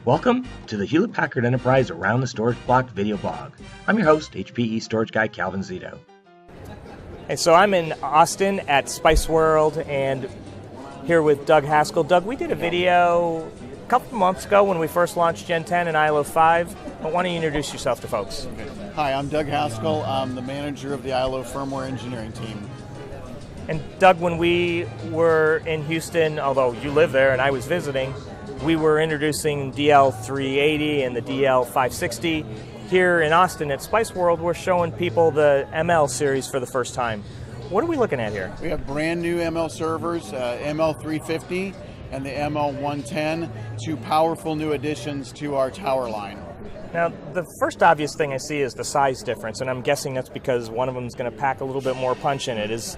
Welcome to the Hewlett-Packard Enterprise Around the Storage Block video blog. I'm your host, HPE storage guy Calvin Zito. And so I'm in Austin at Spice World and here with Doug Haskell. Doug, we did a video a couple of months ago when we first launched Gen 10 and ILO 5, but why don't you introduce yourself to folks? Hi, I'm Doug Haskell. I'm the manager of the ILO firmware engineering team. And Doug, when we were in Houston, although you live there and I was visiting, we were introducing DL380 and the DL560. Here in Austin at Spice World, we're showing people the ML series for the first time. What are we looking at here? We have brand new ML servers, ML350 and the ML110, two powerful new additions to our tower line. Now, the first obvious thing I see is the size difference, and I'm guessing that's because one of them is going to pack a little bit more punch in it.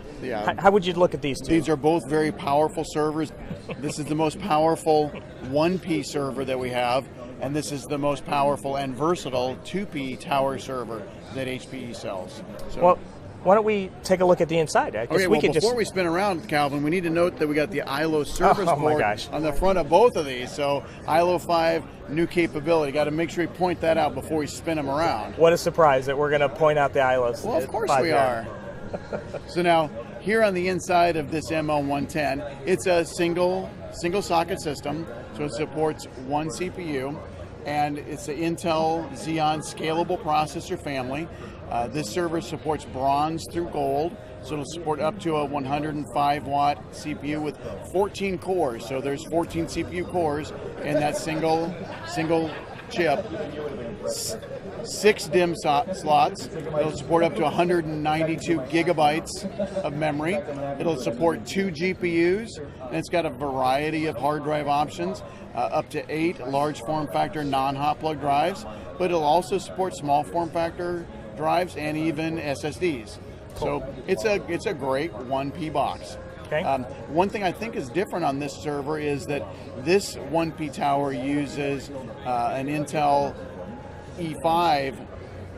How would you look at these two? These are both very powerful servers. This is the most powerful 1P server that we have, and this is the most powerful and versatile 2P tower server that HPE sells. Well, why don't we take a look at the inside? Before we spin around, Calvin, we need to note that we got the ILO service board on the front of both of these. So ILO 5, new capability. Got to make sure we point that out before we spin them around. What a surprise that we're going to point out the ILOs. Well, of course we are. So now, here on the inside of this ML110, it's a single socket system. So it supports one CPU, and it's an Intel Xeon scalable processor family. This server supports bronze through gold, so it'll support up to a 105 watt CPU with 14 cores. So there's 14 CPU cores in that single chip. 6 DIMM slots. It'll support up to 192 gigabytes of memory. It'll support 2 GPUs, and it's got a variety of hard drive options, up to 8 large form factor non-hot plug drives, but it'll also support small form factor drives and even SSDs. Cool. So it's a great 1P box. Okay. One thing I think is different on this server is that this 1P tower uses an Intel E5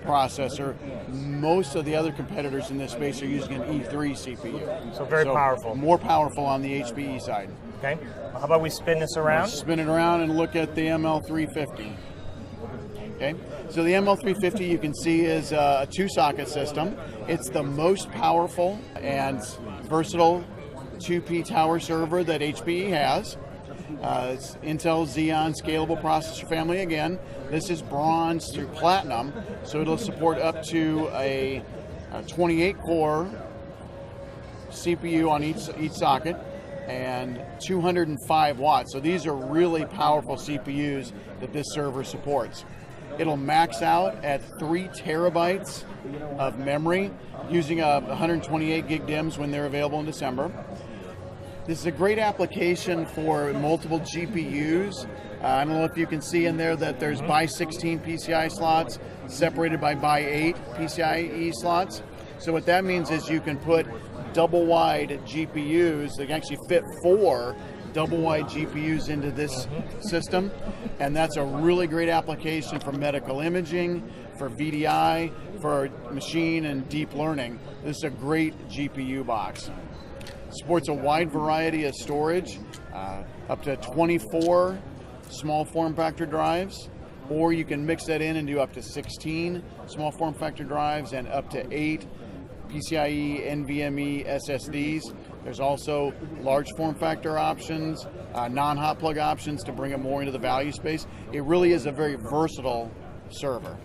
processor. Most of the other competitors in this space are using an E3 CPU. So very powerful. More powerful on the HPE side. Okay. Well, how about we spin this around? Let's spin it around and look at the ML350. Okay. So the ML350 you can see is a 2-socket system. It's the most powerful and versatile 2P tower server that HPE has. It's Intel Xeon scalable processor family again. This is bronze through platinum, so it'll support up to a 28-core CPU on each socket and 205 watts. So these are really powerful CPUs that this server supports. It'll max out at 3 terabytes of memory using 128 gig DIMMs when they're available in December. This is a great application for multiple GPUs. I don't know if you can see in there that there's by 16 PCI slots separated by 8 PCIe slots. So what that means is you can put double wide GPUs that can actually fit 4 double wide GPUs into this system, and that's a really great application for medical imaging, for VDI, for machine and deep learning. This is a great GPU box. Supports a wide variety of storage, up to 24 small form factor drives, or you can mix that in and do up to 16 small form factor drives and up to 8 PCIe NVMe SSDs. There's also large form factor options, non-hot plug options to bring it more into the value space. It really is a very versatile server.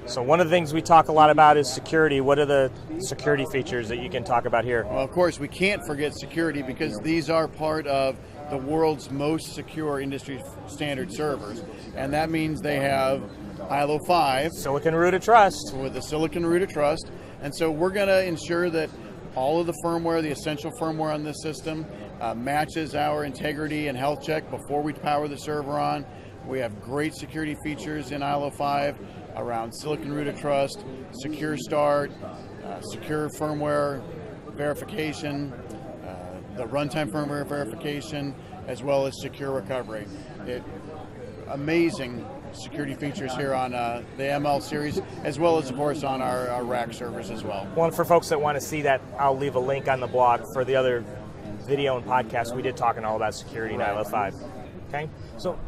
So one of the things we talk a lot about is security. What are the security features that you can talk about here? Well, of course, we can't forget security because these are part of the world's most secure industry standard servers. And that means they have ILO 5. Silicon root of trust. With the silicon root of trust. And so we're going to ensure that all of the firmware, the essential firmware on this system, matches our integrity and health check before we power the server on. We have great security features in ILO 5 around silicon root of trust, secure start, secure firmware verification, the runtime firmware verification, as well as secure recovery. Amazing security features here on the ML series, as well as, of course, on our rack servers as well. Well, for folks that want to see that, I'll leave a link on the blog. For the other video and podcast, we did talking all about security in ILO 5. Okay, so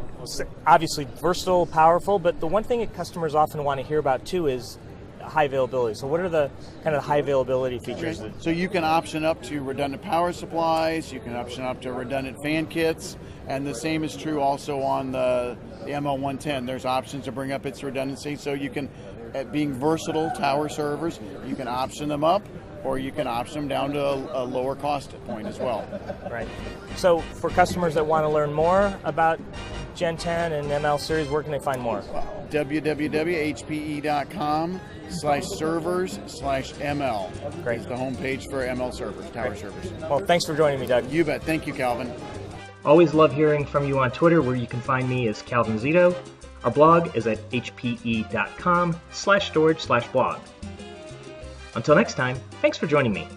obviously versatile, powerful, but the one thing that customers often want to hear about too is high availability. So what are the kind of high availability features? Okay. So you can option up to redundant power supplies, you can option up to redundant fan kits, and the same is true also on the ML110. There's options to bring up its redundancy, so you can, being versatile tower servers, you can option them up, or you can option them down to a lower cost point as well. Right. So for customers that want to learn more about Gen 10 and ML series, where can they find more? www.hpe.com/servers/ML. Great. It's the homepage for ML servers, tower servers. Well, thanks for joining me, Doug. You bet. Thank you, Calvin. Always love hearing from you on Twitter, where you can find me as Calvin Zito. Our blog is at hpe.com/storage/blog. Until next time, thanks for joining me.